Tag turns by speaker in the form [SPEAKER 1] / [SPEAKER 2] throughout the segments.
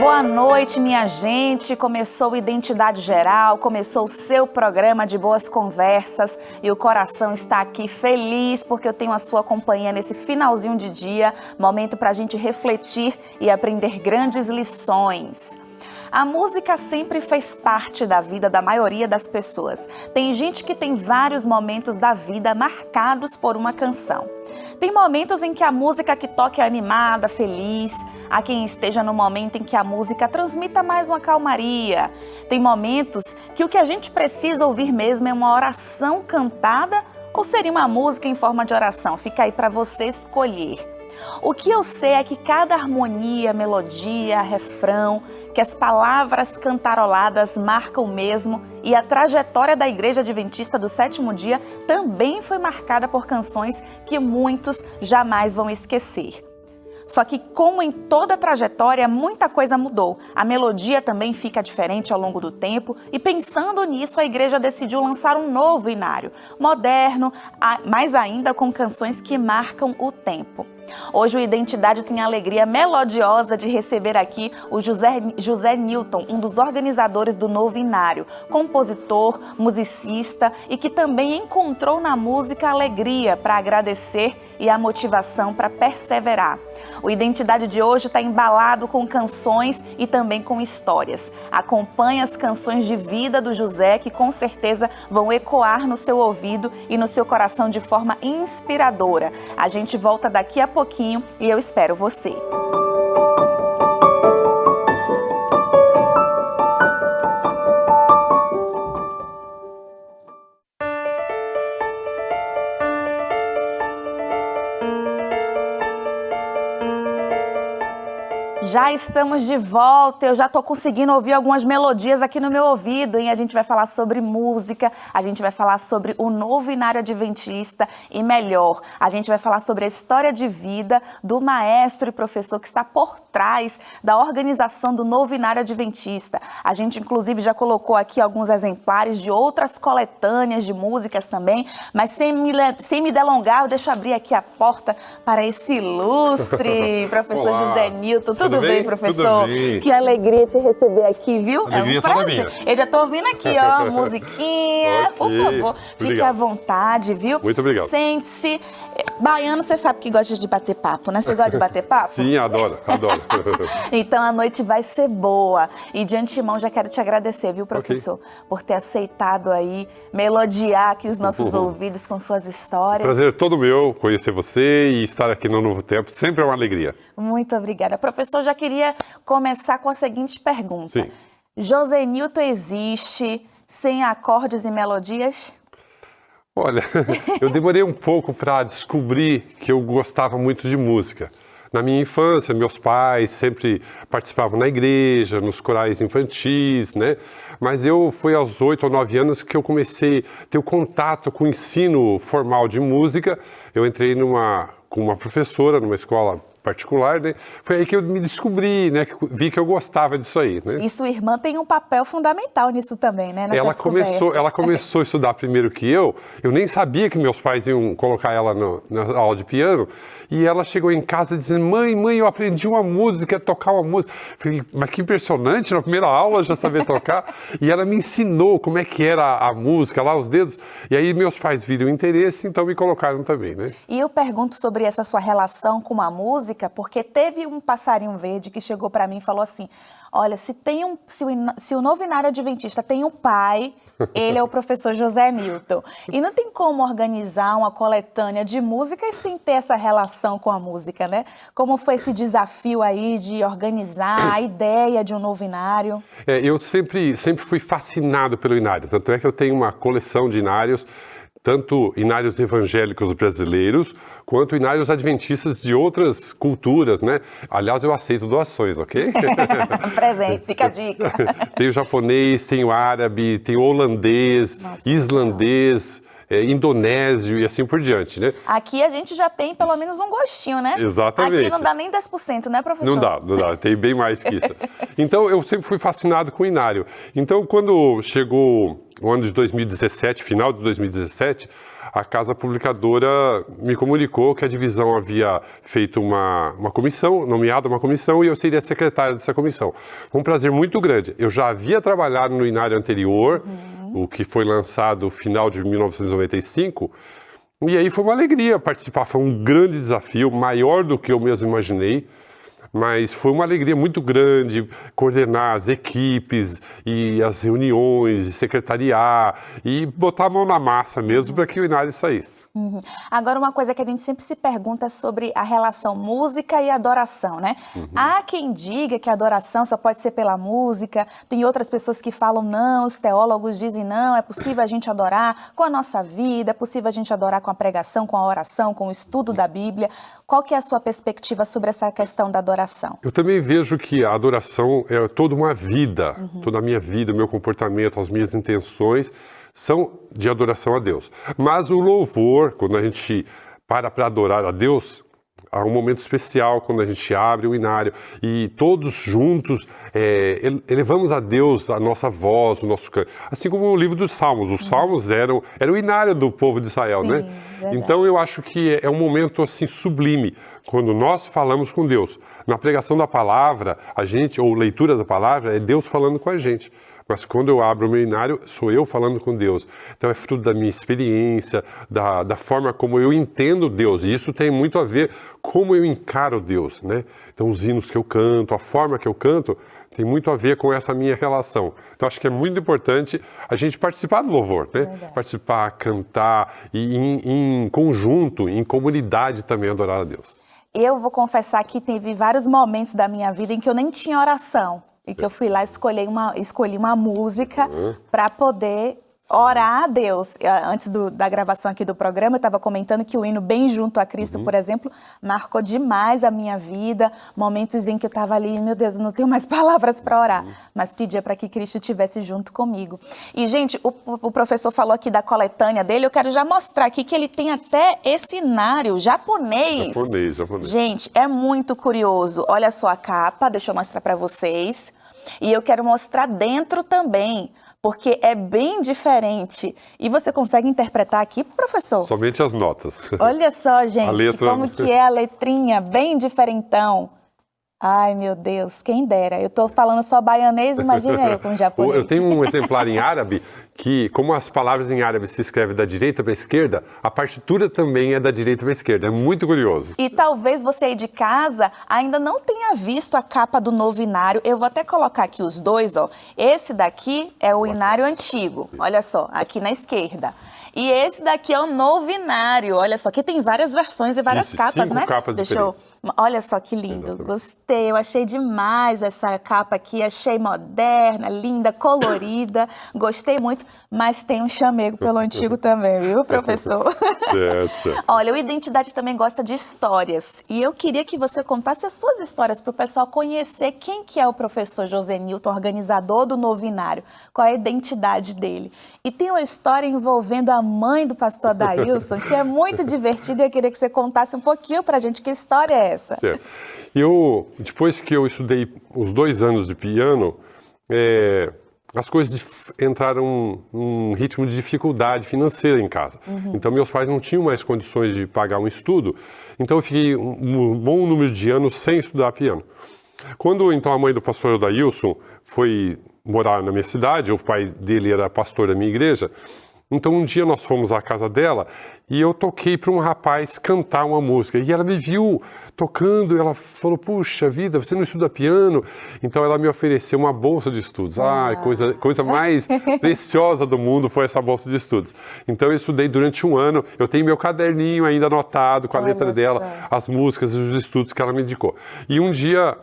[SPEAKER 1] Boa noite, minha gente. Começou o Identidade Geral, começou o seu programa de boas conversas e o coração está aqui feliz porque eu tenho a sua companhia nesse finalzinho de dia, momento para a gente refletir e aprender grandes lições. A música sempre fez parte da vida da maioria das pessoas. Tem gente que tem vários momentos da vida marcados por uma canção. Tem momentos em que a música que toca é animada, feliz. Há quem esteja no momento em que a música transmita mais uma calmaria. Tem momentos que o que a gente precisa ouvir mesmo é uma oração cantada ou seria uma música em forma de oração? Fica aí para você escolher. O que eu sei é que cada harmonia, melodia, refrão, que as palavras cantaroladas marcam mesmo e a trajetória da Igreja Adventista do Sétimo Dia também foi marcada por canções que muitos jamais vão esquecer. Só que, como em toda trajetória, muita coisa mudou. A melodia também fica diferente ao longo do tempo e, pensando nisso, a igreja decidiu lançar um novo inário, moderno, mas ainda com canções que marcam o tempo. Hoje o Identidade tem a alegria melodiosa de receber aqui o José Newton, um dos organizadores do novo inário, compositor, musicista e que também encontrou na música a alegria para agradecer e a motivação para perseverar. O Identidade de hoje está embalado com canções e também com histórias. Acompanhe as canções de vida do José que com certeza vão ecoar no seu ouvido e no seu coração de forma inspiradora. A gente volta daqui a pouquinho e eu espero você. Já estamos de volta, eu já estou conseguindo ouvir algumas melodias aqui no meu ouvido, hein? A gente vai falar sobre música, a gente vai falar sobre o novo inário adventista e melhor, a gente vai falar sobre a história de vida do maestro e professor que está por trás da organização do novo inário adventista. A gente inclusive já colocou aqui alguns exemplares de outras coletâneas de músicas também, mas sem me delongar, eu deixo abrir aqui a porta para esse ilustre professor
[SPEAKER 2] Olá.
[SPEAKER 1] José Newton. Tudo bem, professor?
[SPEAKER 2] Tudo bem.
[SPEAKER 1] Que alegria te receber aqui, viu?
[SPEAKER 2] Alegria
[SPEAKER 1] é um
[SPEAKER 2] toda
[SPEAKER 1] prazer.
[SPEAKER 2] minha.
[SPEAKER 1] Eu já tô ouvindo aqui, ó, a musiquinha.
[SPEAKER 2] Ok.
[SPEAKER 1] Por favor, fique
[SPEAKER 2] Obrigado.
[SPEAKER 1] à vontade, viu?
[SPEAKER 2] Muito obrigado.
[SPEAKER 1] Sente-se. Baiano, você sabe que gosta de bater papo, né? Você gosta de bater papo?
[SPEAKER 2] Sim, adoro.
[SPEAKER 1] Então a noite vai ser boa. E de antemão já quero te agradecer, viu, professor? Por ter aceitado aí melodiar aqui os nossos ouvidos com suas histórias.
[SPEAKER 2] Prazer é todo meu conhecer você e estar aqui no Novo Tempo. Sempre é uma alegria.
[SPEAKER 1] Muito obrigada. Professor, já queria começar com a seguinte pergunta.
[SPEAKER 2] Sim.
[SPEAKER 1] José Newton existe sem acordes e melodias?
[SPEAKER 2] Olha, eu demorei um pouco para descobrir que eu gostava muito de música. Na minha infância, meus pais sempre participavam na igreja, nos corais infantis, né? Mas foi aos 8 ou 9 anos que eu comecei a ter o contato com o ensino formal de música. Eu entrei com uma professora numa escola particular, né? Foi aí que eu me descobri, né? Que vi que eu gostava disso aí, né?
[SPEAKER 1] E sua irmã tem um papel fundamental nisso também, né?
[SPEAKER 2] Ela começou a estudar primeiro que eu nem sabia que meus pais iam colocar ela na aula de piano, e ela chegou em casa dizendo, mãe, eu aprendi uma música, tocar uma música. Falei, mas que impressionante, na primeira aula já sabia tocar. E ela me ensinou como é que era a música, lá os dedos, e aí meus pais viram interesse, então me colocaram também, né?
[SPEAKER 1] E eu pergunto sobre essa sua relação com a música, porque teve um passarinho verde que chegou para mim e falou assim, olha, se o novo inário adventista tem um pai, ele é o professor José Newton. E não tem como organizar uma coletânea de músicas sem ter essa relação com a música, né? Como foi esse desafio aí de organizar a ideia de um novo inário?
[SPEAKER 2] Eu sempre fui fascinado pelo inário, tanto é que eu tenho uma coleção de inários, tanto inários evangélicos brasileiros, quanto inários adventistas de outras culturas, né? Aliás, eu aceito doações, ok?
[SPEAKER 1] Presentes, fica a dica.
[SPEAKER 2] Tenho japonês, tenho árabe, tenho holandês, islandês, indonésio e assim por diante, né?
[SPEAKER 1] Aqui a gente já tem pelo menos um gostinho, né?
[SPEAKER 2] Exatamente.
[SPEAKER 1] Aqui não dá nem 10%, né, professor?
[SPEAKER 2] Não dá, tem bem mais que isso. Então, eu sempre fui fascinado com o inário. Então, quando chegou o ano de 2017, final de 2017, a casa publicadora me comunicou que a divisão havia feito uma comissão, nomeado uma comissão, e eu seria secretário dessa comissão. Foi um prazer muito grande. Eu já havia trabalhado no Inário anterior, o que foi lançado no final de 1995, e aí foi uma alegria participar. Foi um grande desafio, maior do que eu mesmo imaginei. Mas foi uma alegria muito grande coordenar as equipes e as reuniões, e secretariar e botar a mão na massa mesmo para que o Inário saísse.
[SPEAKER 1] Agora, uma coisa que a gente sempre se pergunta sobre a relação música e adoração, né? Há quem diga que a adoração só pode ser pela música, tem outras pessoas que falam não, os teólogos dizem não, é possível a gente adorar com a nossa vida, é possível a gente adorar com a pregação, com a oração, com o estudo da Bíblia. Qual que é a sua perspectiva sobre essa questão da adoração?
[SPEAKER 2] Eu também vejo que a adoração é toda uma vida, toda a minha vida, o meu comportamento, as minhas intenções são de adoração a Deus. Mas o louvor, quando a gente para adorar a Deus, há um momento especial quando a gente abre o Inário e todos juntos elevamos a Deus a nossa voz, o nosso canto. Assim como o livro dos Salmos. Os Salmos eram o Inário do povo de Israel,
[SPEAKER 1] Sim,
[SPEAKER 2] né?
[SPEAKER 1] Verdade.
[SPEAKER 2] Então eu acho que é um momento assim sublime quando nós falamos com Deus. Na pregação da palavra, ou leitura da palavra, é Deus falando com a gente. Mas quando eu abro o meu Inário, sou eu falando com Deus. Então é fruto da minha experiência, da forma como eu entendo Deus. E isso tem muito a ver como eu encaro Deus, né? Então os hinos que eu canto, a forma que eu canto, tem muito a ver com essa minha relação. Então acho que é muito importante a gente participar do louvor, né?
[SPEAKER 1] Verdade.
[SPEAKER 2] Participar, cantar e em conjunto, em comunidade também adorar a Deus.
[SPEAKER 1] Eu vou confessar que teve vários momentos da minha vida em que eu nem tinha oração. E que eu fui lá e escolhi uma música para poder orar a Deus. Antes da gravação aqui do programa, eu estava comentando que o hino Bem Junto a Cristo, por exemplo, marcou demais a minha vida. Momentos em que eu estava ali, meu Deus, eu não tenho mais palavras para orar. Mas pedia para que Cristo estivesse junto comigo. E, gente, o professor falou aqui da coletânea dele. Eu quero já mostrar aqui que ele tem até esse inário japonês.
[SPEAKER 2] Japonês.
[SPEAKER 1] Gente, é muito curioso. Olha só a capa, deixa eu mostrar para vocês. E eu quero mostrar dentro também, porque é bem diferente. E você consegue interpretar aqui, professor?
[SPEAKER 2] Somente as notas.
[SPEAKER 1] Olha só, gente,
[SPEAKER 2] A letra...
[SPEAKER 1] como que é a letrinha, bem diferentão. Ai, meu Deus, quem dera. Eu tô falando só baianês, imagina eu com japonês.
[SPEAKER 2] Eu tenho um exemplar em árabe que, como as palavras em árabe se escrevem da direita para a esquerda, a partitura também é da direita para a esquerda. É muito curioso.
[SPEAKER 1] E talvez você aí de casa ainda não tenha visto a capa do novo inário. Eu vou até colocar aqui os dois, ó. Esse daqui é o inário antigo, olha só, aqui na esquerda. E esse daqui é o novo inário, olha só, que tem várias versões e várias capas,
[SPEAKER 2] 5
[SPEAKER 1] né?
[SPEAKER 2] capas diferentes.
[SPEAKER 1] Olha só que lindo,
[SPEAKER 2] Exatamente.
[SPEAKER 1] Gostei, eu achei demais essa capa aqui, achei moderna, linda, colorida, gostei muito, mas tem um chamego pelo antigo também, viu, professor?
[SPEAKER 2] Certo.
[SPEAKER 1] Olha, o Identidade também gosta de histórias, e eu queria que você contasse as suas histórias para o pessoal conhecer quem que é o professor José Newton, organizador do novo inário, qual é a identidade dele. E tem uma história envolvendo a mãe do pastor Adailson, que é muito divertida, e eu queria que você contasse um pouquinho para a gente que história é essa.
[SPEAKER 2] Certo. Depois que eu estudei os 2 anos de piano, as coisas entraram num ritmo de dificuldade financeira em casa. Então, meus pais não tinham mais condições de pagar um estudo, então eu fiquei um bom número de anos sem estudar piano. Quando, então, a mãe do pastor Adailson foi morar na minha cidade, o pai dele era pastor da minha igreja, então um dia nós fomos à casa dela e eu toquei para um rapaz cantar uma música. E ela me viu tocando e ela falou, puxa vida, você não estuda piano? Então ela me ofereceu uma bolsa de estudos. Coisa mais preciosa do mundo foi essa bolsa de estudos. Então eu estudei durante 1 ano, eu tenho meu caderninho ainda anotado com a letra dela, as músicas e os estudos que ela me indicou. E um dia,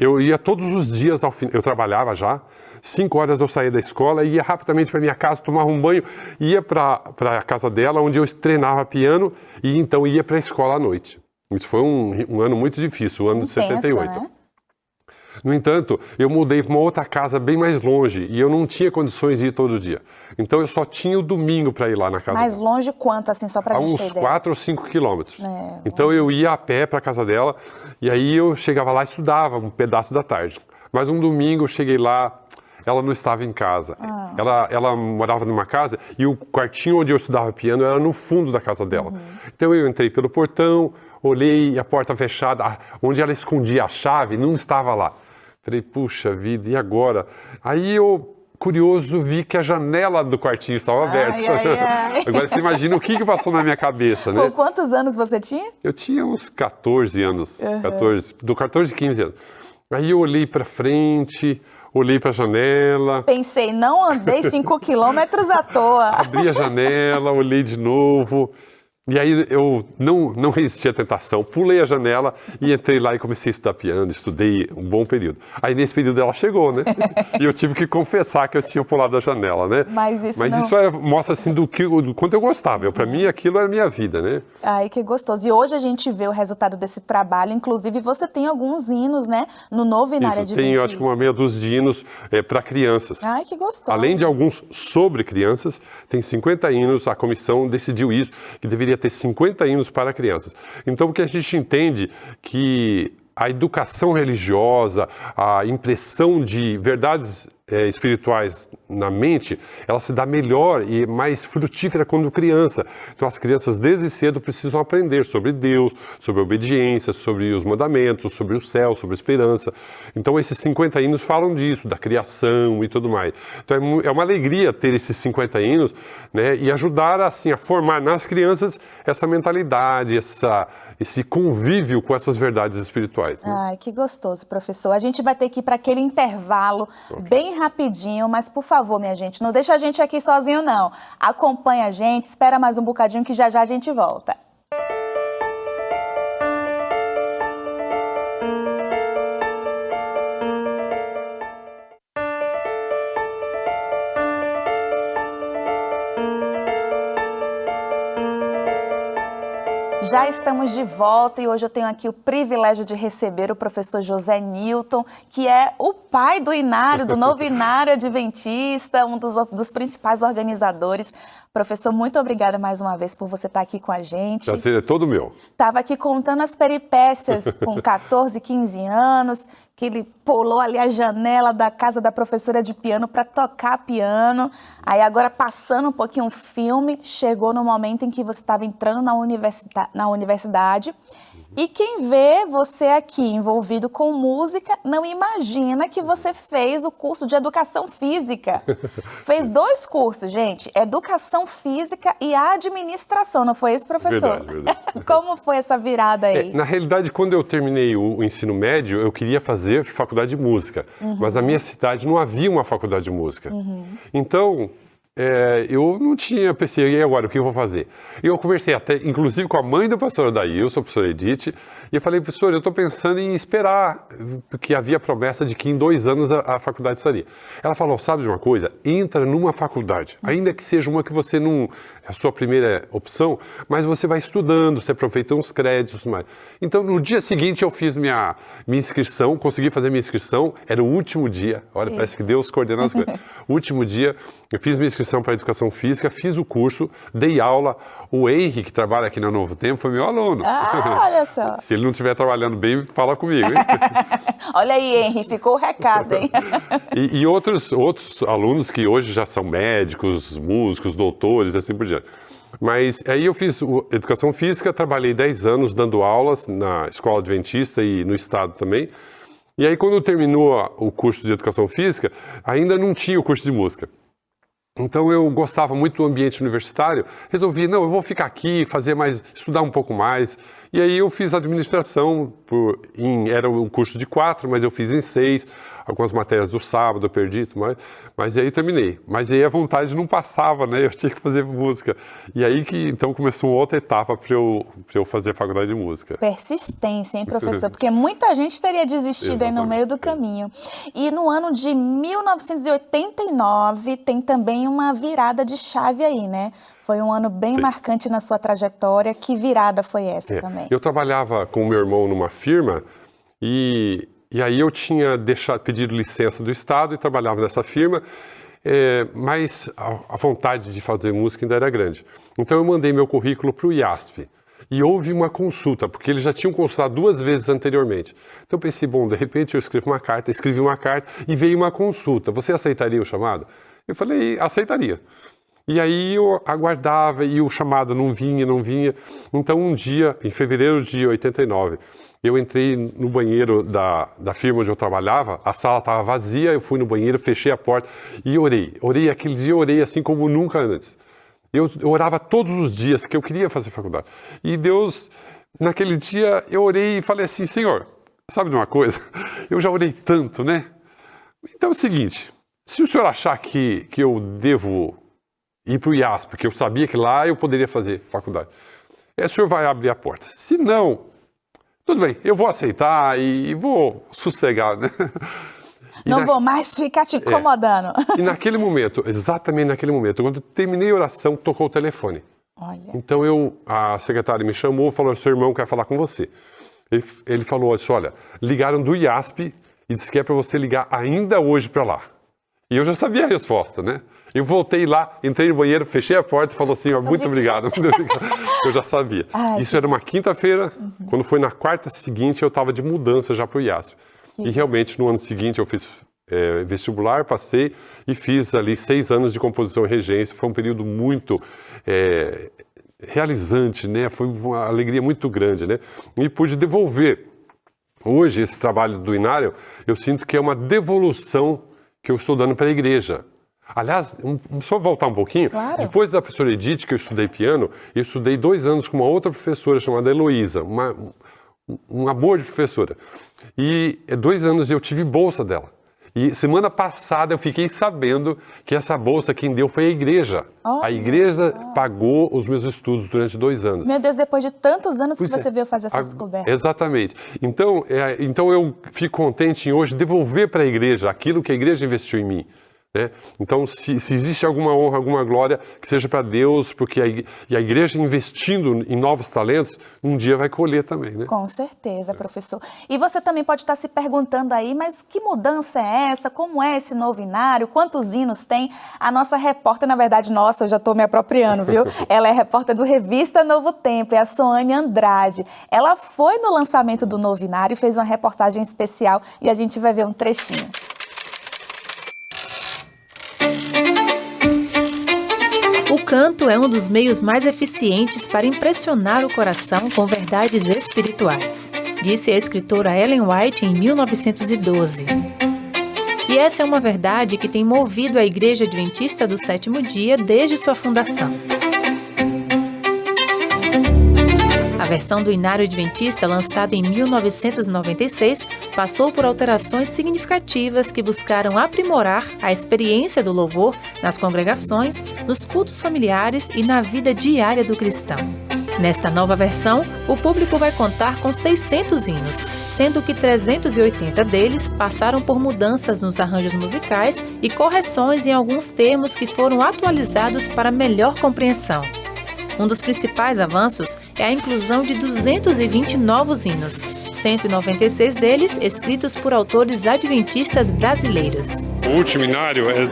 [SPEAKER 2] eu ia todos os dias ao final, eu trabalhava já, 5 horas eu saía da escola, ia rapidamente para minha casa, tomava um banho, ia para a casa dela, onde eu treinava piano, e então ia para a escola à noite. Isso foi um ano muito difícil, o ano de 78.
[SPEAKER 1] Né?
[SPEAKER 2] No entanto, eu mudei para uma outra casa bem mais longe, e eu não tinha condições de ir todo dia. Então eu só tinha o domingo para ir lá na casa
[SPEAKER 1] Mais
[SPEAKER 2] dela.
[SPEAKER 1] longe quanto, assim, só para a gente ter
[SPEAKER 2] uns
[SPEAKER 1] ideia?
[SPEAKER 2] 4 ou 5 quilômetros. Então eu ia a pé para a casa dela, e aí eu chegava lá e estudava um pedaço da tarde. Mas um domingo eu cheguei lá, ela não estava em casa. Ela morava numa casa e o quartinho onde eu estudava piano era no fundo da casa dela. Então eu entrei pelo portão, olhei e a porta fechada, onde ela escondia a chave, não estava lá. Falei, puxa vida, e agora? Aí eu, curioso, vi que a janela do quartinho estava aberta. Agora você imagina o que passou na minha cabeça, né?
[SPEAKER 1] Com quantos anos você tinha?
[SPEAKER 2] Eu tinha uns 14 anos, 14, 15 anos. Aí eu olhei para frente, olhei para a janela.
[SPEAKER 1] Pensei, não andei 5 quilômetros à toa.
[SPEAKER 2] Abri a janela, olhei de novo. E aí eu não resisti à tentação, pulei a janela e entrei lá e comecei a estudar piano, estudei um bom período. Aí nesse período ela chegou, né? E eu tive que confessar que eu tinha pulado a janela, né?
[SPEAKER 1] Mas isso
[SPEAKER 2] mostra assim do quanto eu gostava. Para mim aquilo era minha vida, né?
[SPEAKER 1] Ai, que gostoso. E hoje a gente vê o resultado desse trabalho, inclusive você tem alguns hinos, né? No novo Inário Adventista.
[SPEAKER 2] Tenho, acho que uma meia dúzia de hinos para crianças.
[SPEAKER 1] Ai, que gostoso.
[SPEAKER 2] Além de alguns sobre crianças, tem 50 hinos, a comissão decidiu isso, que deveria ter 50 hinos para crianças. Então, o que a gente entende que a educação religiosa, a impressão de verdades espirituais na mente, ela se dá melhor e mais frutífera quando criança. Então, as crianças desde cedo precisam aprender sobre Deus, sobre a obediência, sobre os mandamentos, sobre o céu, sobre a esperança. Então, esses 50 hinos falam disso, da criação e tudo mais. Então, é uma alegria ter esses 50 hinos, né, e ajudar assim a formar nas crianças essa mentalidade, esse convívio com essas verdades espirituais. Né?
[SPEAKER 1] Ai, que gostoso, professor. A gente vai ter que ir para aquele intervalo bem rapidinho, mas por favor, minha gente, não deixa a gente aqui sozinho, não. Acompanha a gente, espera mais um bocadinho que já já a gente volta. Já estamos de volta e hoje eu tenho aqui o privilégio de receber o professor José Newton, que é o pai do Inário, do novo Inário Adventista, um dos principais organizadores. Professor, muito obrigada mais uma vez por você estar aqui com a gente.
[SPEAKER 2] Prazer é todo meu.
[SPEAKER 1] Estava aqui contando as peripécias com 14, 15 anos, que ele pulou ali a janela da casa da professora de piano para tocar piano. Aí agora, passando um pouquinho o filme, chegou no momento em que você estava entrando na universidade. E quem vê você aqui envolvido com música, não imagina que você fez o curso de Educação Física. Fez 2 cursos, gente, Educação Física e Administração, não foi isso, professor?
[SPEAKER 2] Verdade.
[SPEAKER 1] Como foi essa virada aí?
[SPEAKER 2] Na realidade, quando eu terminei o ensino médio, eu queria fazer faculdade de música, mas na minha cidade não havia uma faculdade de música. Então, eu não tinha, pensei, e agora, o que eu vou fazer? E eu conversei até, inclusive, com a mãe do pastor Adailson, a professora Edith, e eu falei, professor, eu estou pensando em esperar, porque havia promessa de que em 2 anos a faculdade estaria. Ela falou, sabe de uma coisa? Entra numa faculdade, ainda que seja uma que você não é a sua primeira opção, mas você vai estudando, você aproveita uns créditos, mais. Então, no dia seguinte, eu fiz minha inscrição, consegui fazer minha inscrição, era o último dia, olha, parece que Deus coordenou as coisas. O último dia, eu fiz minha inscrição para Educação Física, fiz o curso, dei aula. O Henry, que trabalha aqui no Novo Tempo, foi meu aluno.
[SPEAKER 1] Ah, olha só.
[SPEAKER 2] Se ele não estiver trabalhando bem, fala comigo, hein?
[SPEAKER 1] Olha aí, Henry, ficou o recado, hein?
[SPEAKER 2] E outros alunos que hoje já são médicos, músicos, doutores, assim por diante. Mas aí eu fiz Educação Física, trabalhei 10 anos dando aulas na Escola Adventista e no Estado também. E aí quando terminou o curso de Educação Física, ainda não tinha o curso de música. Então eu gostava muito do ambiente universitário, resolvi, não, eu vou ficar aqui, estudar um pouco mais. E aí eu fiz administração, era um curso de 4, mas eu fiz em 6, algumas matérias do sábado eu perdi, mas aí terminei. Mas aí a vontade não passava, né? Eu tinha que fazer música. E aí que então começou outra etapa para eu fazer faculdade de música.
[SPEAKER 1] Persistência, hein, professor? Porque muita gente teria desistido aí no meio do caminho. E no ano de 1989 tem também uma virada de chave aí, né? Foi um ano bem marcante na sua trajetória. Que virada foi essa também?
[SPEAKER 2] Eu trabalhava com o meu irmão numa firma e aí eu tinha pedido licença do Estado e trabalhava nessa firma, mas a vontade de fazer música ainda era grande. Então eu mandei meu currículo para o IASP. e houve uma consulta, porque eles já tinham consultado 2 vezes anteriormente. Então eu pensei, bom, de repente eu escrevi uma carta e veio uma consulta. Você aceitaria o chamado? Eu falei, aceitaria. E aí eu aguardava e o chamado não vinha. Então um dia, em fevereiro de 89, eu entrei no banheiro da firma onde eu trabalhava, a sala estava vazia, eu fui no banheiro, fechei a porta e orei. Aquele dia eu orei assim como nunca antes. Eu orava todos os dias que eu queria fazer faculdade. E Deus, naquele dia, eu orei e falei assim, Senhor, sabe de uma coisa? Eu já orei tanto, né? Então é o seguinte, se o senhor achar que eu devo ir para o IASP, porque eu sabia que lá eu poderia fazer faculdade, o senhor vai abrir a porta. Se não, tudo bem, eu vou aceitar e vou sossegar, né?
[SPEAKER 1] Não vou mais ficar te incomodando.
[SPEAKER 2] E naquele momento, exatamente naquele momento, quando eu terminei a oração, tocou o telefone.
[SPEAKER 1] Olha.
[SPEAKER 2] Então a secretária me chamou e falou, seu irmão quer falar com você. Ele falou assim, olha, ligaram do IASP e disse que é para você ligar ainda hoje para lá. E eu já sabia a resposta, né? Eu voltei lá, entrei no banheiro, fechei a porta e falou assim, muito obrigado. Eu já sabia. Isso era uma quinta-feira, quando foi na quarta seguinte eu estava de mudança já para o IASP. E realmente no ano seguinte eu fiz vestibular, passei e fiz ali 6 anos de composição e regência. Foi um período muito realizante, né? Foi uma alegria muito grande, né? E pude devolver. Hoje esse trabalho do Inário, eu sinto que é uma devolução que eu estou dando para a igreja. Aliás, só voltar um pouquinho,
[SPEAKER 1] claro.
[SPEAKER 2] Depois da professora Edith, que eu estudei piano, eu estudei 2 anos com uma outra professora chamada Heloísa, um amor de professora. E 2 anos eu tive bolsa dela. E semana passada eu fiquei sabendo que essa bolsa quem deu foi a igreja. A igreja pagou os meus estudos durante 2 anos.
[SPEAKER 1] Meu Deus, depois de tantos anos que você veio fazer essa descoberta.
[SPEAKER 2] Exatamente. Então eu fico contente em hoje devolver para a igreja aquilo que a igreja investiu em mim. Né? Então, se existe alguma honra, alguma glória, que seja para Deus, porque a igreja investindo em novos talentos, um dia vai colher também, né?
[SPEAKER 1] Com certeza, professor. E você também pode estar se perguntando aí, mas que mudança é essa? Como é esse novo Inário? Quantos hinos tem? A nossa repórter, na verdade, eu já estou me apropriando, viu? Ela é repórter do Revista Novo Tempo, é a Soane Andrade. Ela foi no lançamento do novo Inário e fez uma reportagem especial e a gente vai ver um trechinho.
[SPEAKER 3] O canto é um dos meios mais eficientes para impressionar o coração com verdades espirituais, disse a escritora Ellen White em 1912. E essa é uma verdade que tem movido a Igreja Adventista do Sétimo Dia desde sua fundação. A versão do Inário Adventista, lançada em 1996, passou por alterações significativas que buscaram aprimorar a experiência do louvor nas congregações, nos cultos familiares e na vida diária do cristão. Nesta nova versão, o público vai contar com 600 hinos, sendo que 380 deles passaram por mudanças nos arranjos musicais e correções em alguns termos que foram atualizados para melhor compreensão. Um dos principais avanços é a inclusão de 220 novos hinos, 196 deles escritos por autores adventistas brasileiros.
[SPEAKER 2] O último Inário é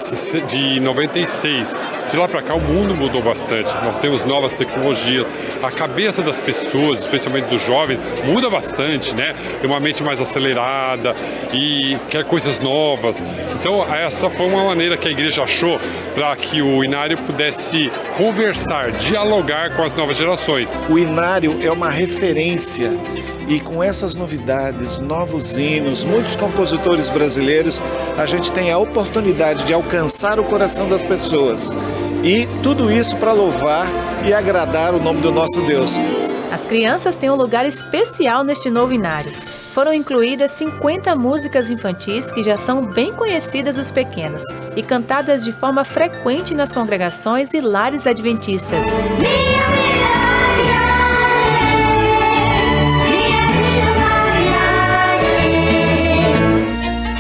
[SPEAKER 2] de 96. De lá para cá o mundo mudou bastante. Nós temos novas tecnologias. A cabeça das pessoas, especialmente dos jovens, muda bastante, né? Tem uma mente mais acelerada e quer coisas novas. Então essa foi uma maneira que a igreja achou para que o Inário pudesse conversar, dialogar com as novas gerações.
[SPEAKER 4] O Inário é uma referência e com essas novidades, novos hinos, muitos compositores brasileiros, a gente tem a oportunidade de alcançar o coração das pessoas. E tudo isso para louvar e agradar o nome do nosso Deus.
[SPEAKER 3] As crianças têm um lugar especial neste novo Inário. Foram incluídas 50 músicas infantis que já são bem conhecidas dos pequenos e cantadas de forma frequente nas congregações e lares adventistas.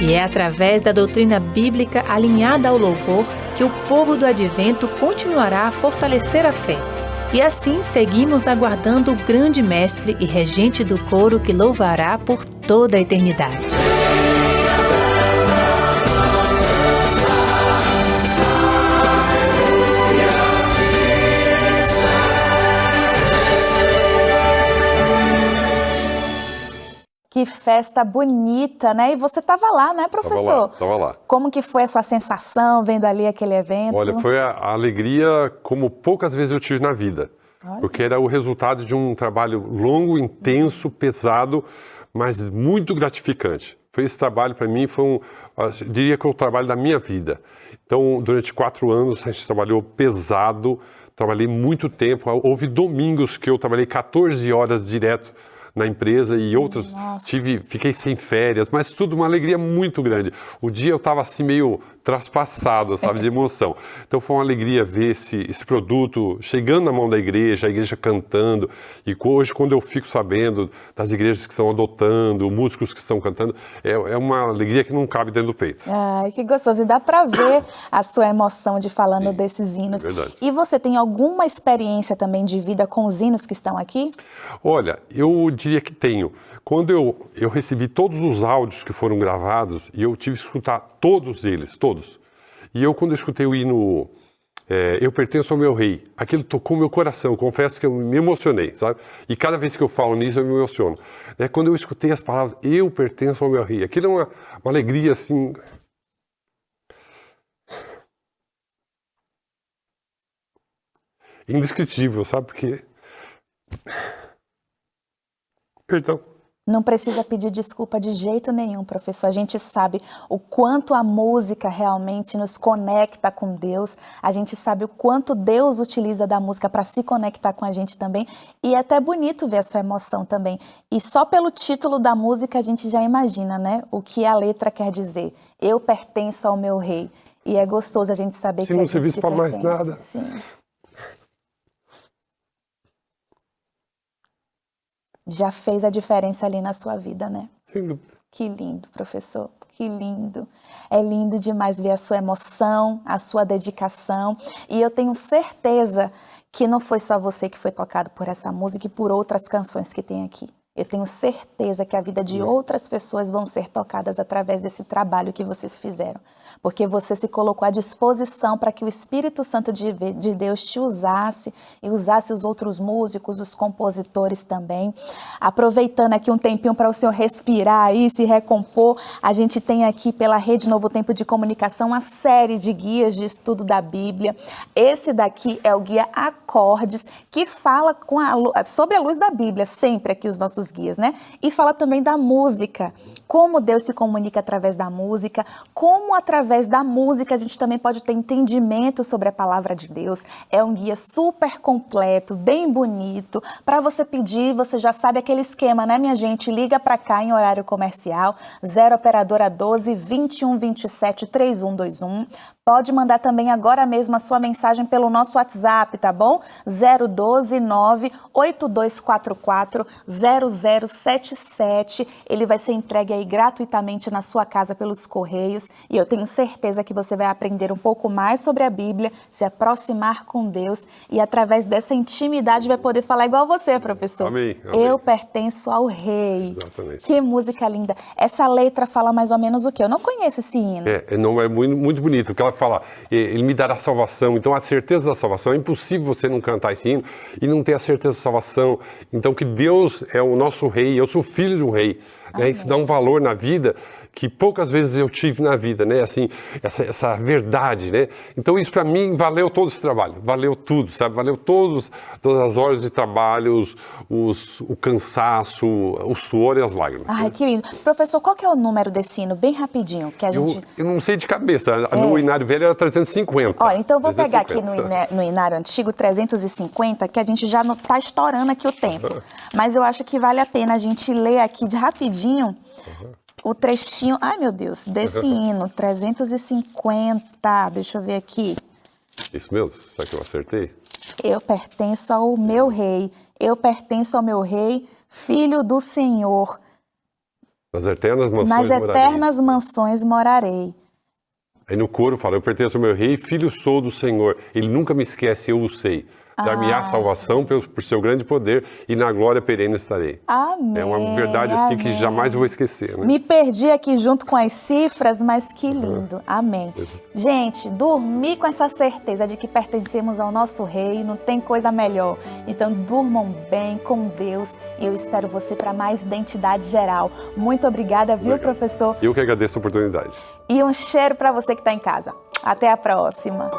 [SPEAKER 3] E é através da doutrina bíblica alinhada ao louvor que o povo do Advento continuará a fortalecer a fé. E assim seguimos aguardando o grande mestre e regente do coro que louvará por toda a eternidade.
[SPEAKER 1] Que festa bonita, né? E você estava lá, né, professor?
[SPEAKER 2] Tava lá.
[SPEAKER 1] Como que foi a sua sensação vendo ali aquele evento?
[SPEAKER 2] Olha, foi a alegria como poucas vezes eu tive na vida.
[SPEAKER 1] Olha.
[SPEAKER 2] Porque era o resultado de um trabalho longo, intenso, pesado, mas muito gratificante. Foi esse trabalho, para mim, diria que é o trabalho da minha vida. Então, durante 4 anos, a gente trabalhou pesado, trabalhei muito tempo. Houve domingos que eu trabalhei 14 horas direto na empresa e outros fiquei sem férias, mas tudo uma alegria muito grande. O dia eu estava assim meio traspassado, sabe, de emoção. Então foi uma alegria ver esse produto chegando na mão da igreja, a igreja cantando. E hoje, quando eu fico sabendo das igrejas que estão adotando, músicos que estão cantando, é uma alegria que não cabe dentro do peito.
[SPEAKER 1] Ai, que gostoso. E dá para ver a sua emoção de falando desses hinos.
[SPEAKER 2] É verdade.
[SPEAKER 1] E você tem alguma experiência também de vida com os hinos que estão aqui?
[SPEAKER 2] Olha, eu diria que tenho. Quando eu recebi todos os áudios que foram gravados, e eu tive que escutar todos eles, todos. E eu, quando eu escutei o hino Eu Pertenço ao Meu Rei, aquilo tocou meu coração, confesso que eu me emocionei, sabe? E cada vez que eu falo nisso, eu me emociono. Quando eu escutei as palavras, Eu Pertenço ao Meu Rei, aquilo é uma alegria, assim... indescritível, sabe? Porque... Perdão.
[SPEAKER 1] Não precisa pedir desculpa de jeito nenhum, professor. A gente sabe o quanto a música realmente nos conecta com Deus. A gente sabe o quanto Deus utiliza da música para se conectar com a gente também. E é até bonito ver a sua emoção também. E só pelo título da música a gente já imagina, né? O que a letra quer dizer. Eu pertenço ao meu rei. E é gostoso a gente saber que a gente pertence.
[SPEAKER 2] Se não servisse para mais nada.
[SPEAKER 1] Sim. Já fez a diferença ali na sua vida, né?
[SPEAKER 2] Sem dúvida.
[SPEAKER 1] Que lindo, professor, que lindo. É lindo demais ver a sua emoção, a sua dedicação. E eu tenho certeza que não foi só você que foi tocado por essa música e por outras canções que tem aqui. Eu tenho certeza que a vida de outras pessoas vão ser tocadas através desse trabalho que vocês fizeram. Porque você se colocou à disposição para que o Espírito Santo de Deus te usasse e usasse os outros músicos, os compositores também. Aproveitando aqui um tempinho para o senhor respirar aí, se recompor, a gente tem aqui pela Rede Novo Tempo de Comunicação uma série de guias de estudo da Bíblia. Esse daqui é o guia Acordes, que fala sobre a luz da Bíblia, sempre aqui os nossos guias, né? E fala também da música, como Deus se comunica através da música, como através da música a gente também pode ter entendimento sobre a palavra de Deus. É um guia super completo, bem bonito. Para você pedir, você já sabe aquele esquema, né, minha gente? Liga para cá em horário comercial, 0 operadora 12 21 27 3121. Pode mandar também agora mesmo a sua mensagem pelo nosso WhatsApp, tá bom? 012 98244 0077. Ele vai ser entregue aí gratuitamente na sua casa pelos correios. E eu tenho certeza que você vai aprender um pouco mais sobre a Bíblia, se aproximar com Deus e através dessa intimidade vai poder falar igual você, professor.
[SPEAKER 2] Amém, amém.
[SPEAKER 1] Eu pertenço ao Rei.
[SPEAKER 2] Exatamente.
[SPEAKER 1] Que música linda. Essa letra fala mais ou menos o quê? Eu não conheço esse hino.
[SPEAKER 2] Não é muito bonito, porque ela fala, ele me dará salvação, então a certeza da salvação, é impossível você não cantar esse hino e não ter a certeza da salvação, então que Deus é o nosso rei, eu sou filho de um rei, né? Isso dá um valor na vida que poucas vezes eu tive na vida, né? Assim, essa verdade, né? Então isso para mim valeu todo esse trabalho, valeu tudo, sabe? Valeu todas as horas de trabalho, o cansaço, o suor e as lágrimas.
[SPEAKER 1] Ai, que lindo. Professor, qual que é o número desse hino? Bem rapidinho, que a gente...
[SPEAKER 2] Eu não sei de cabeça, no Inário Velho era 350.
[SPEAKER 1] Olha, então eu vou
[SPEAKER 2] 350.
[SPEAKER 1] pegar aqui no Inário Antigo, 350, que a gente já não tá estourando aqui o tempo. Mas eu acho que vale a pena a gente ler aqui de rapidinho o trechinho, ai meu Deus, desse hino, 350, deixa eu ver aqui.
[SPEAKER 2] Isso mesmo? Será que eu acertei?
[SPEAKER 1] Eu pertenço ao meu rei, eu pertenço ao meu rei, filho do Senhor.
[SPEAKER 2] Nas eternas mansões
[SPEAKER 1] Nas
[SPEAKER 2] morarei.
[SPEAKER 1] eternas mansões morarei.
[SPEAKER 2] Aí no coro fala, eu pertenço ao meu rei, filho sou do Senhor. Ele nunca me esquece, eu o sei. Dar-me-á salvação por seu grande poder e na glória perene estarei.
[SPEAKER 1] Amém.
[SPEAKER 2] É uma verdade assim que jamais vou esquecer, né?
[SPEAKER 1] Me perdi aqui junto com as cifras, mas que lindo. Amém. Gente, dormir com essa certeza de que pertencemos ao nosso Rei, não tem coisa melhor. Então, durmam bem com Deus e eu espero você para mais Identidade Geral. Muito obrigada, viu, professor?
[SPEAKER 2] Eu que agradeço a oportunidade.
[SPEAKER 1] E um cheiro para você que está em casa. Até a próxima.